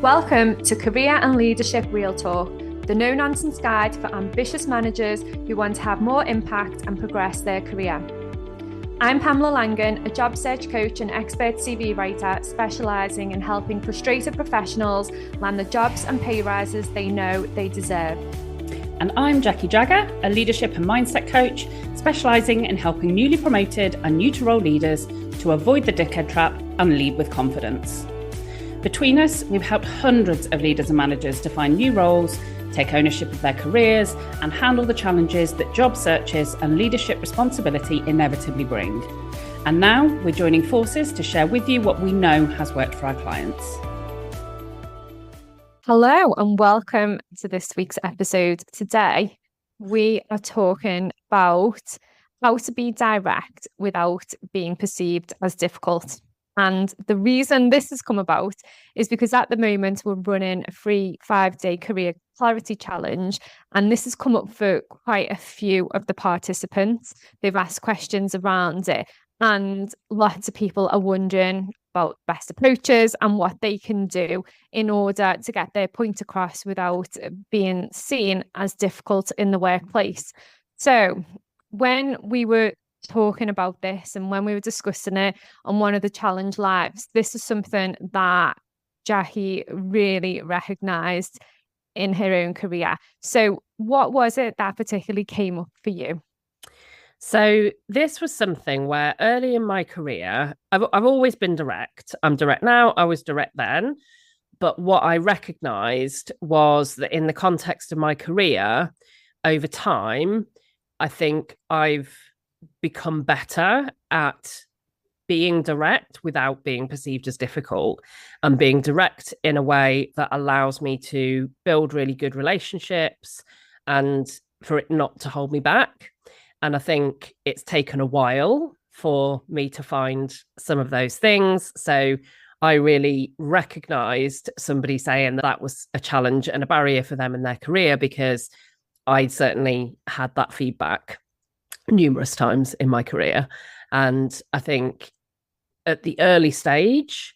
Welcome to Career and Leadership Real Talk, the no-nonsense guide for ambitious managers who want to have more impact and progress their career. I'm Pamela Langan, a job search coach and expert CV writer specialising in helping frustrated professionals land the jobs and pay rises they know they deserve. And I'm Jackie Jagger, a leadership and mindset coach specialising in helping newly promoted and new to role leaders to avoid the dickhead trap and lead with confidence. Between us, we've helped hundreds of leaders and managers to find new roles, take ownership of their careers, and handle the challenges that job searches and leadership responsibility inevitably bring. And now we're joining forces to share with you what we know has worked for our clients. Hello and welcome to this week's episode. Today, we are talking about how to be direct without being perceived as difficult. And the reason this has come about is because at the moment we're running a free 5-day career clarity challenge. And this has come up for quite a few of the participants. They've asked questions around it. And lots of people are wondering about best approaches and what they can do in order to get their point across without being seen as difficult in the workplace. So when we were talking about this and when we were discussing it on one of the challenge lives, this is something that Jackie really recognised in her own career. So what was it that particularly came up for you? So this was something where early in my career, I've always been direct. I'm direct now. I was direct then. But what I recognised was that in the context of my career, over time, I think I've become better at being direct without being perceived as difficult, and being direct in a way that allows me to build really good relationships and for it not to hold me back. And I think it's taken a while for me to find some of those things. So I really recognized somebody saying that was a challenge and a barrier for them in their career, because I certainly had that feedback numerous times in my career. And I think at the early stage,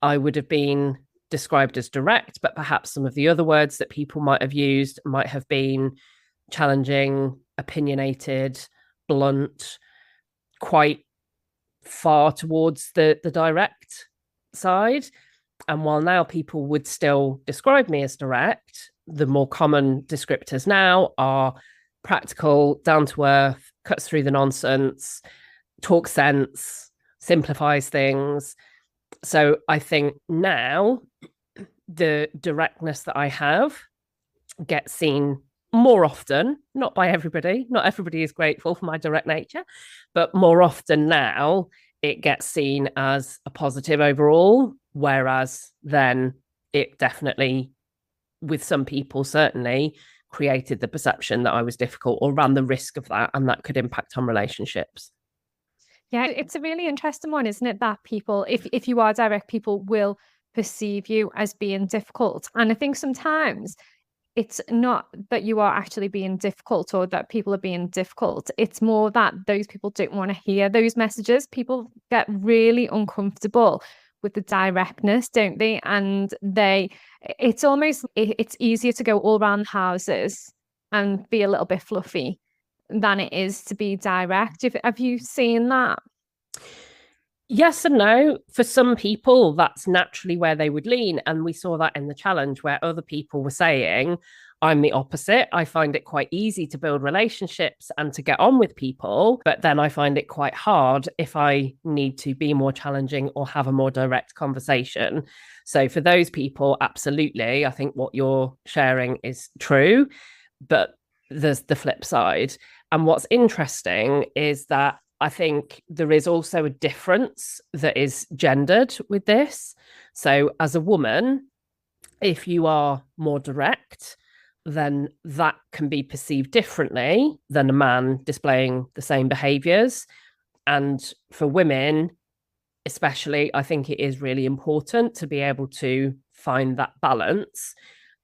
I would have been described as direct, but perhaps some of the other words that people might have used might have been challenging, opinionated, blunt, quite far towards the direct side. And while now people would still describe me as direct, the more common descriptors now are practical, down to earth, cuts through the nonsense, talks sense, simplifies things. So I think now the directness that I have gets seen more often, not by everybody. Not everybody is grateful for my direct nature, but more often now it gets seen as a positive overall, whereas then it definitely, with some people certainly, created the perception that I was difficult or ran the risk of that, and that could impact on relationships. Yeah, it's a really interesting one, isn't it? That people, if you are direct, people will perceive you as being difficult. And I think sometimes it's not that you are actually being difficult or that people are being difficult. It's more that those people don't want to hear those messages. People get really uncomfortable with the directness, don't they? And it's almost, it's easier to go all around the houses and be a little bit fluffy than it is to be direct. Have you seen that? Yes and no. For some people, that's naturally where they would lean. And we saw that in the challenge where other people were saying, I'm the opposite. I find it quite easy to build relationships and to get on with people. But then I find it quite hard if I need to be more challenging or have a more direct conversation. So for those people, absolutely, I think what you're sharing is true. But there's the flip side. And what's interesting is that I think there is also a difference that is gendered with this. So as a woman, if you are more direct, then that can be perceived differently than a man displaying the same behaviors. And for women, especially, I think it is really important to be able to find that balance,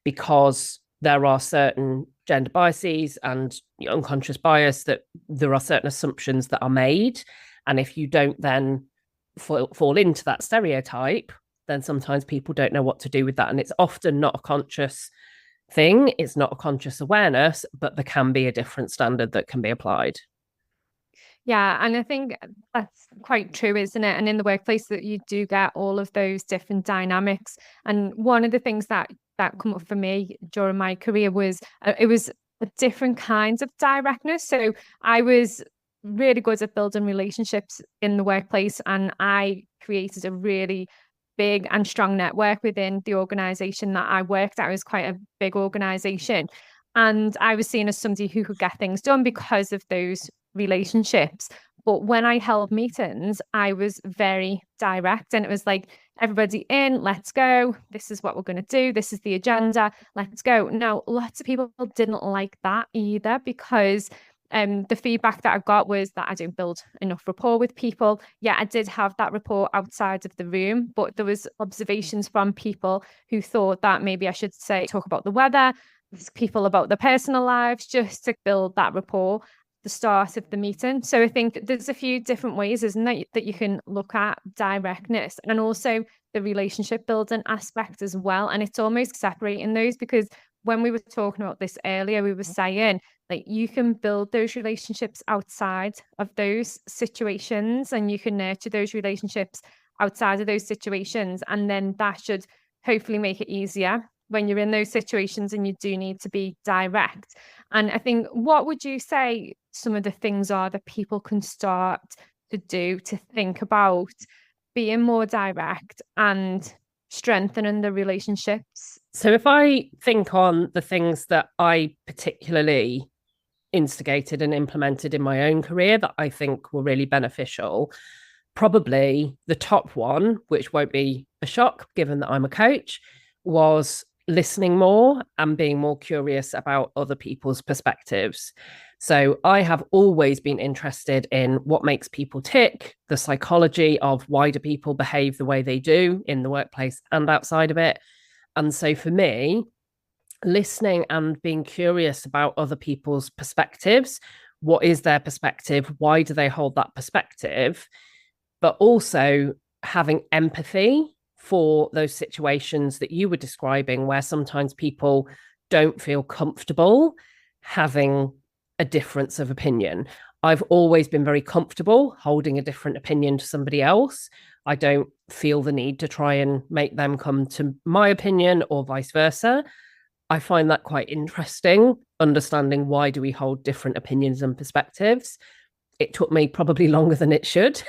because there are certain gender biases and unconscious bias that there are certain assumptions that are made. And if you don't then fall into that stereotype, then sometimes people don't know what to do with that. And it's often not a conscious thing, it's not a conscious awareness, but there can be a different standard that can be applied. Yeah, and I think that's quite true, isn't it? And in the workplace that you do get all of those different dynamics. And one of the things that come up for me during my career was it was a different kinds of directness. So I was really good at building relationships in the workplace, and I created a really big and strong network within the organization that I worked at. It was quite a big organization. And I was seen as somebody who could get things done because of those relationships. But when I held meetings, I was very direct, and it was like, everybody in, let's go. This is what we're going to do. This is the agenda. Let's go. Now, lots of people didn't like that either, because the feedback that I got was that I don't build enough rapport with people. Yeah, I did have that rapport outside of the room, but there was observations from people who thought that maybe I should say talk about the weather, people about their personal lives, just to build that rapport the start of the meeting. So I think there's a few different ways, isn't there, that you can look at directness, and also the relationship building aspect as well. And it's almost separating those, because when we were talking about this earlier, we were saying like you can build those relationships outside of those situations, and you can nurture those relationships outside of those situations. And then that should hopefully make it easier when you're in those situations and you do need to be direct. And I think, what would you say some of the things are that people can start to do to think about being more direct and strengthening the relationships? So if I think on the things that I particularly instigated and implemented in my own career that I think were really beneficial, probably the top one, which won't be a shock given that I'm a coach, was listening more and being more curious about other people's perspectives. So I have always been interested in what makes people tick, the psychology of why do people behave the way they do in the workplace and outside of it. And so for me, listening and being curious about other people's perspectives, what is their perspective? Why do they hold that perspective? But also having empathy for those situations that you were describing, where sometimes people don't feel comfortable having a difference of opinion. I've always been very comfortable holding a different opinion to somebody else. I don't feel the need to try and make them come to my opinion or vice versa. I find that quite interesting, understanding why do we hold different opinions and perspectives. It took me probably longer than it should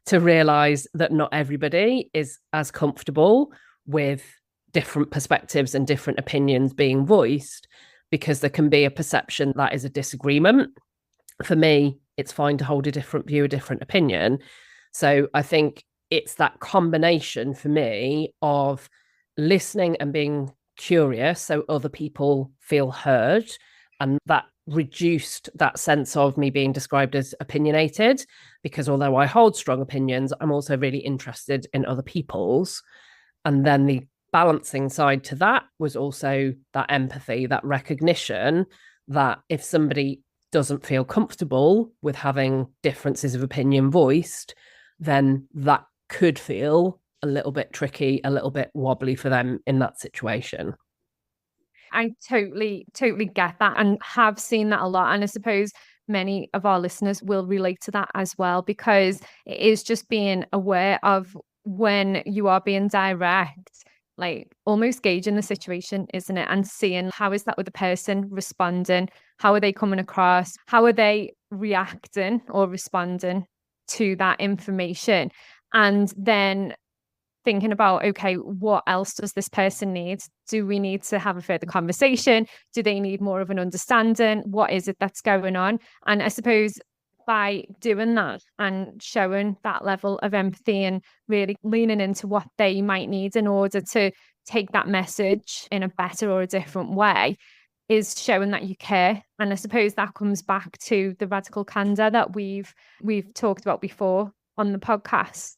to realize that not everybody is as comfortable with different perspectives and different opinions being voiced, because there can be a perception that is a disagreement. For me, it's fine to hold a different view, a different opinion. So I think it's that combination for me of listening and being curious so other people feel heard, and that reduced that sense of me being described as opinionated, because although I hold strong opinions, I'm also really interested in other people's. And then the balancing side to that was also that empathy, that recognition that if somebody doesn't feel comfortable with having differences of opinion voiced, then that could feel a little bit tricky, a little bit wobbly for them in that situation. I totally get that, and have seen that a lot. And I suppose many of our listeners will relate to that as well, because it is just being aware of when you are being direct, like almost gauging the situation, isn't it? And seeing how is that other person responding? How are they coming across? How are they reacting or responding to that information? And then thinking about, okay, what else does this person need? Do we need to have a further conversation? Do they need more of an understanding? What is it that's going on? And I suppose by doing that and showing that level of empathy and really leaning into what they might need in order to take that message in a better or a different way, is showing that you care. And I suppose that comes back to the radical candor that we've talked about before on the podcast.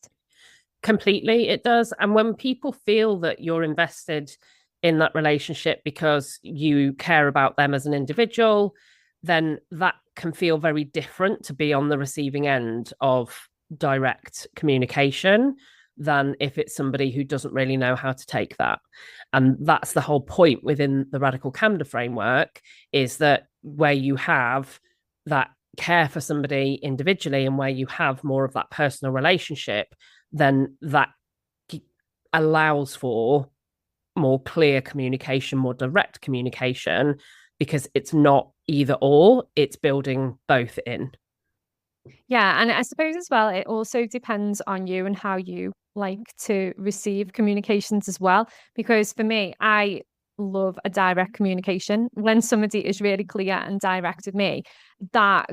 Completely, it does. And when people feel that you're invested in that relationship because you care about them as an individual, then that can feel very different to be on the receiving end of direct communication than if it's somebody who doesn't really know how to take that. And that's the whole point within the radical candor framework, is that where you have that care for somebody individually and where you have more of that personal relationship, then that allows for more clear communication, more direct communication, because it's not either or, it's building both in. Yeah, and I suppose as well, it also depends on you and how you like to receive communications as well. Because for me, I love a direct communication. When somebody is really clear and direct with me, that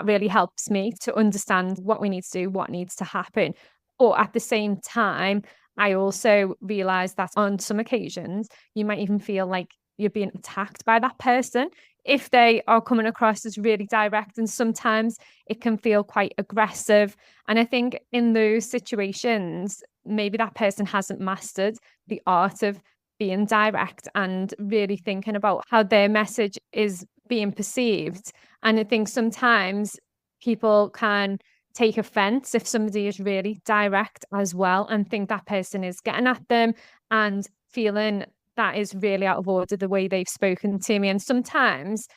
really helps me to understand what we need to do, what needs to happen. But at the same time, I also realize that on some occasions, you might even feel like you're being attacked by that person if they are coming across as really direct, and sometimes it can feel quite aggressive. And I think in those situations, maybe that person hasn't mastered the art of being direct and really thinking about how their message is being perceived. And I think sometimes people can take offense if somebody is really direct as well and think that person is getting at them and feeling that is really out of order the way they've spoken to me. And sometimes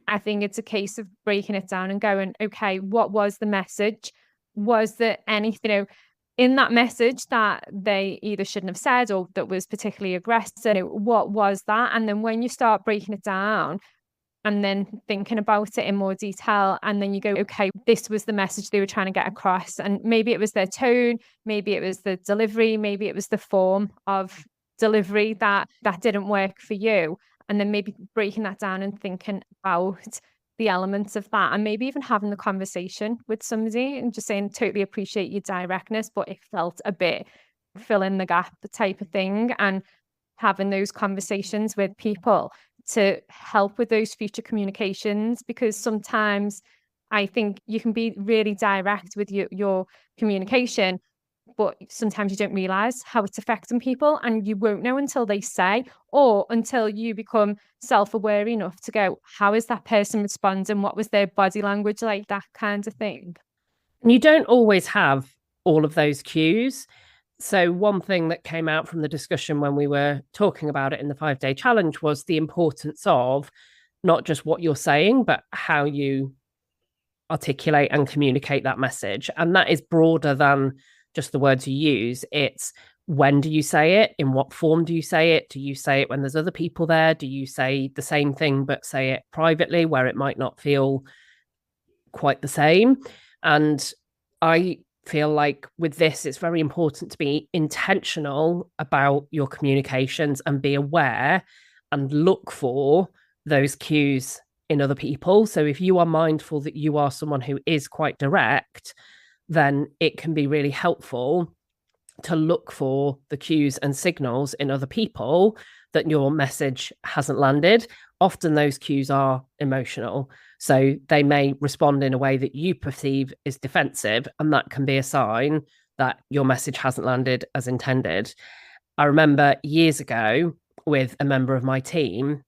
I think it's a case of breaking it down and going, okay, what was the message? Was there anything, in that message that they either shouldn't have said or that was particularly aggressive? What was that? And then when you start breaking it down and then thinking about it in more detail, and then you go, okay, this was the message they were trying to get across. And maybe it was their tone, maybe it was the delivery, maybe it was the form of delivery that didn't work for you. And then maybe breaking that down and thinking about the elements of that, and maybe even having the conversation with somebody and just saying, totally appreciate your directness, but it felt a bit fill in the gap type of thing. And having those conversations with people to help with those future communications, because sometimes I think you can be really direct with your communication, but sometimes you don't realize how it's affecting people, and you won't know until they say, or until you become self-aware enough to go, how is that person responding? What was their body language like? That kind of thing. And you don't always have all of those cues. So one thing that came out from the discussion when we were talking about it in the 5-day challenge was the importance of not just what you're saying, but how you articulate and communicate that message. And that is broader than just the words you use. It's when do you say it? In what form do you say it? Do you say it when there's other people there? Do you say the same thing, but say it privately where it might not feel quite the same? And I feel like with this, it's very important to be intentional about your communications and be aware and look for those cues in other people. So if you are mindful that you are someone who is quite direct, then it can be really helpful to look for the cues and signals in other people that your message hasn't landed. Often those cues are emotional. So they may respond in a way that you perceive is defensive, and that can be a sign that your message hasn't landed as intended. I remember years ago with a member of my team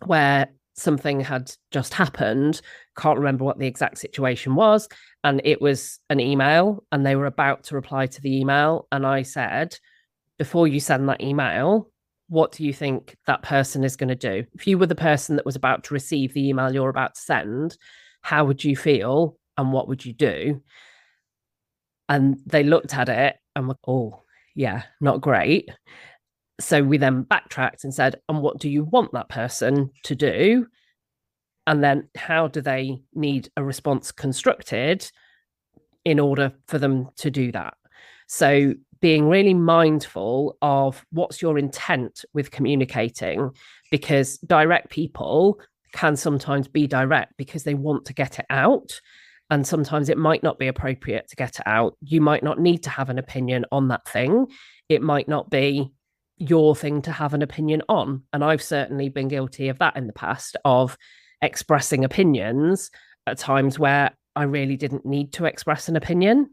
where something had just happened, can't remember what the exact situation was, and it was an email and they were about to reply to the email. And I said, before you send that email, what do you think that person is going to do? If you were the person that was about to receive the email you're about to send, how would you feel and what would you do? And they looked at it and were, oh, yeah, not great. So we then backtracked and said, and what do you want that person to do? And then how do they need a response constructed in order for them to do that? So being really mindful of what's your intent with communicating, because direct people can sometimes be direct because they want to get it out. And sometimes it might not be appropriate to get it out. You might not need to have an opinion on that thing. It might not be your thing to have an opinion on. And I've certainly been guilty of that in the past, of expressing opinions at times where I really didn't need to express an opinion.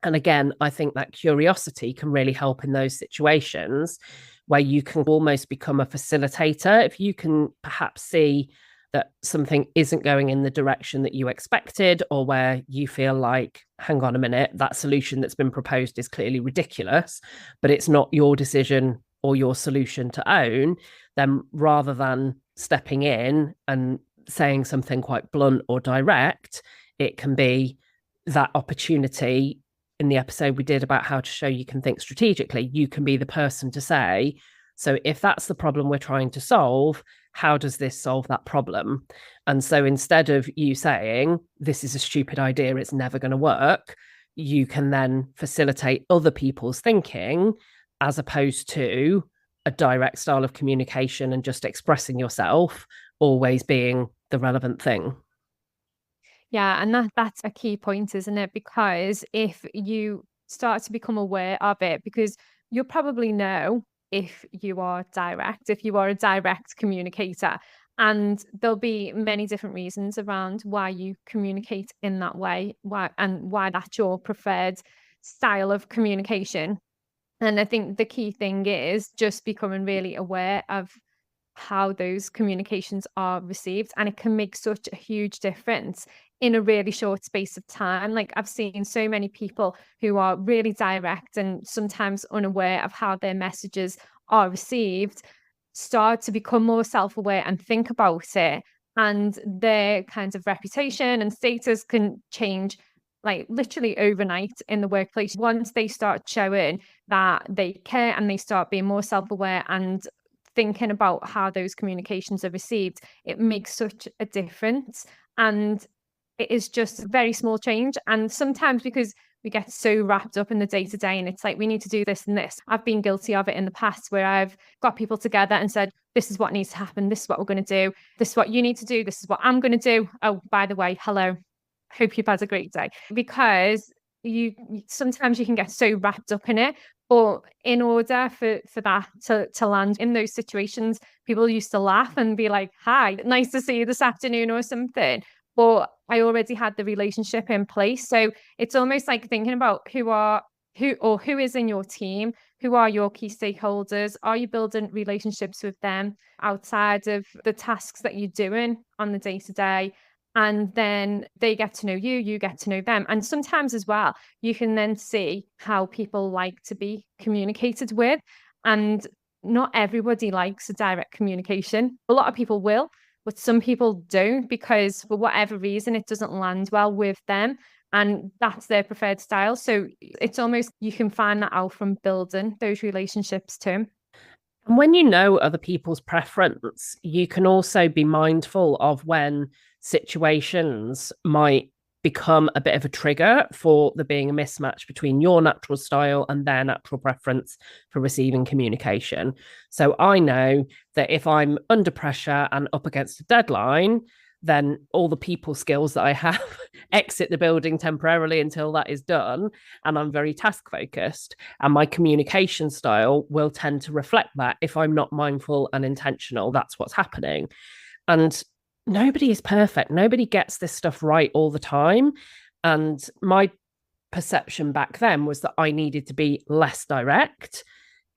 And again, I think that curiosity can really help in those situations where you can almost become a facilitator. If you can perhaps see that something isn't going in the direction that you expected, or where you feel like, hang on a minute, that solution that's been proposed is clearly ridiculous, but it's not your decision or your solution to own, then rather than stepping in and saying something quite blunt or direct, it can be that opportunity. In the episode we did about how to show you can think strategically, you can be the person to say, so if that's the problem we're trying to solve, how does this solve that problem? And so instead of you saying, this is a stupid idea, it's never going to work, you can then facilitate other people's thinking, as opposed to a direct style of communication and just expressing yourself always being the relevant thing. Yeah, and that's a key point, isn't it? Because if you start to become aware of it, because you'll probably know if you are direct, if you are a direct communicator, and there'll be many different reasons around why you communicate in that way, why that's your preferred style of communication. And I think the key thing is just becoming really aware of how those communications are received, and it can make such a huge difference in a really short space of time. Like, I've seen so many people who are really direct and sometimes unaware of how their messages are received start to become more self-aware and think about it, and their kind of reputation and status can change like literally overnight in the workplace once they start showing that they care and they start being more self-aware and thinking about how those communications are received. It makes such a difference, and it is just a very small change. And sometimes, because we get so wrapped up in the day to day and it's like, we need to do this and this. I've been guilty of it in the past, where I've got people together and said, this is what needs to happen, this is what we're going to do, this is what you need to do, this is what I'm going to do. Oh, by the way, hello, hope you've had a great day. Because you sometimes you can get so wrapped up in it. But in order for that to land in those situations, people used to laugh and be like, hi, nice to see you this afternoon or something. But I already had the relationship in place. So it's almost like thinking about who is in your team, who are your key stakeholders, are you building relationships with them outside of the tasks that you're doing on the day to day? And then they get to know you, you get to know them. And sometimes as well, you can then see how people like to be communicated with. And not everybody likes a direct communication. A lot of people will, but some people don't, because for whatever reason, it doesn't land well with them. And that's their preferred style. So it's almost, you can find that out from building those relationships too. And when you know other people's preference, you can also be mindful of when situations might become a bit of a trigger for there being a mismatch between your natural style and their natural preference for receiving communication. So I know that if I'm under pressure and up against a deadline, then all the people skills that I have exit the building temporarily until that is done. And I'm very task focused. And my communication style will tend to reflect that. If I'm not mindful and intentional, that's what's happening. And nobody is perfect. Nobody gets this stuff right all the time. And my perception back then was that I needed to be less direct.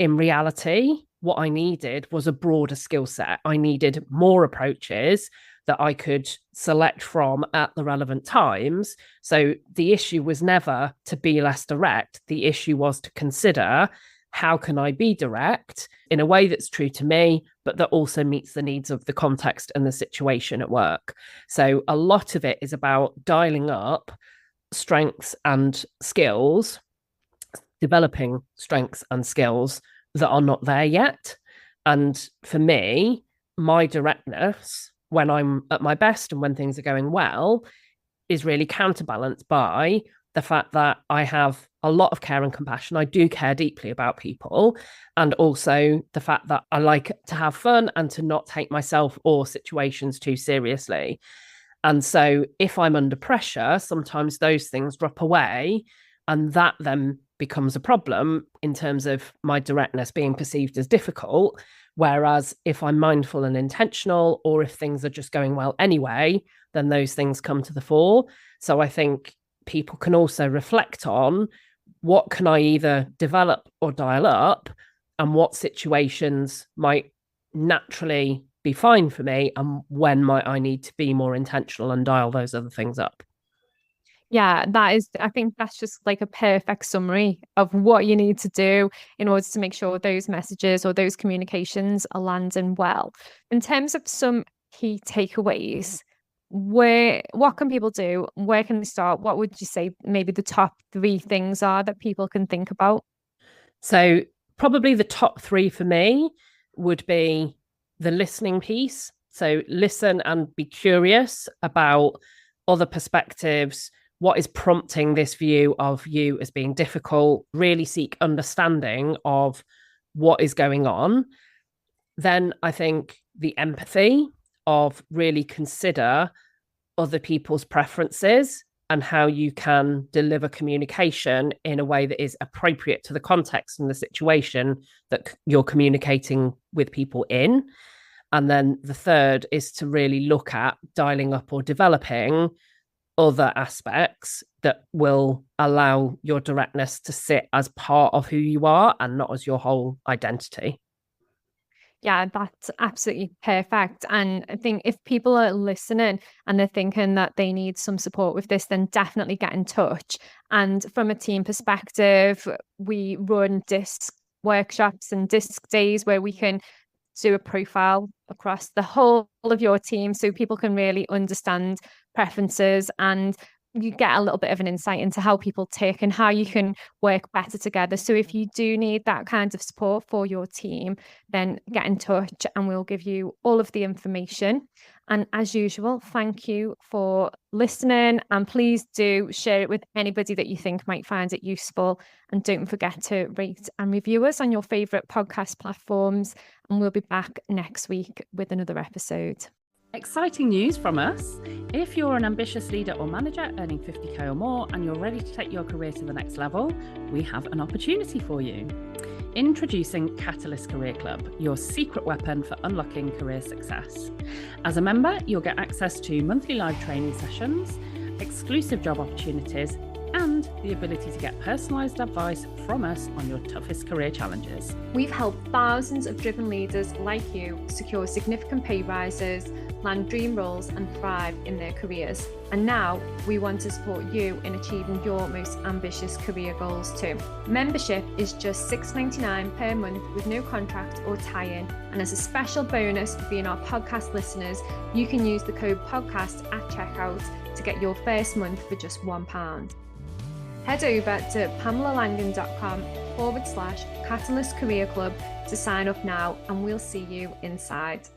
In reality, what I needed was a broader skill set. I needed more approaches that I could select from at the relevant times. So the issue was never to be less direct. The issue was to consider, how can I be direct in a way that's true to me, but that also meets the needs of the context and the situation at work? So a lot of it is about dialing up strengths and skills, developing strengths and skills that are not there yet. And for me, my directness, when I'm at my best and when things are going well, is really counterbalanced by the fact that I have a lot of care and compassion. I do care deeply about people. And also the fact that I like to have fun and to not take myself or situations too seriously. And so if I'm under pressure, sometimes those things drop away, and that then becomes a problem in terms of my directness being perceived as difficult. Whereas if I'm mindful and intentional, or if things are just going well anyway, then those things come to the fore. So I think people can also reflect on, what can I either develop or dial up, and what situations might naturally be fine for me, and when might I need to be more intentional and dial those other things up. Yeah, I think that's just like a perfect summary of what you need to do in order to make sure those messages or those communications are landing well. In terms of some key takeaways, what can people do? Where can they start? What would you say maybe the top 3 things are that people can think about? So probably the top 3 for me would be the listening piece. So listen and be curious about other perspectives. What is prompting this view of you as being difficult? Really seek understanding of what is going on. Then I think the empathy of really consider other people's preferences and how you can deliver communication in a way that is appropriate to the context and the situation that you're communicating with people in. And then the third is to really look at dialing up or developing other aspects that will allow your directness to sit as part of who you are and not as your whole identity. Yeah, that's absolutely perfect. And I think if people are listening and they're thinking that they need some support with this, then definitely get in touch. And from a team perspective, we run disc workshops and disc days where we can do a profile across the whole of your team so people can really understand preferences, and you get a little bit of an insight into how people tick and how you can work better together. So if you do need that kind of support for your team, then get in touch and we'll give you all of the information. And as usual, thank you for listening, and please do share it with anybody that you think might find it useful. And don't forget to rate and review us on your favorite podcast platforms. And we'll be back next week with another episode. Exciting news from us. If you're an ambitious leader or manager earning 50k or more and you're ready to take your career to the next level, we have an opportunity for you. Introducing Catalyst Career Club, your secret weapon for unlocking career success. As a member, you'll get access to monthly live training sessions, exclusive job opportunities, and the ability to get personalised advice from us on your toughest career challenges. We've helped thousands of driven leaders like you secure significant pay rises, land dream roles, and thrive in their careers. And now we want to support you in achieving your most ambitious career goals too. Membership is just $6.99 per month with no contract or tie-in. And as a special bonus for being our podcast listeners, you can use the code podcast at checkout to get your first month for just £1. Head over to pamelalangan.com/Catalyst Career Club to sign up now, and we'll see you inside.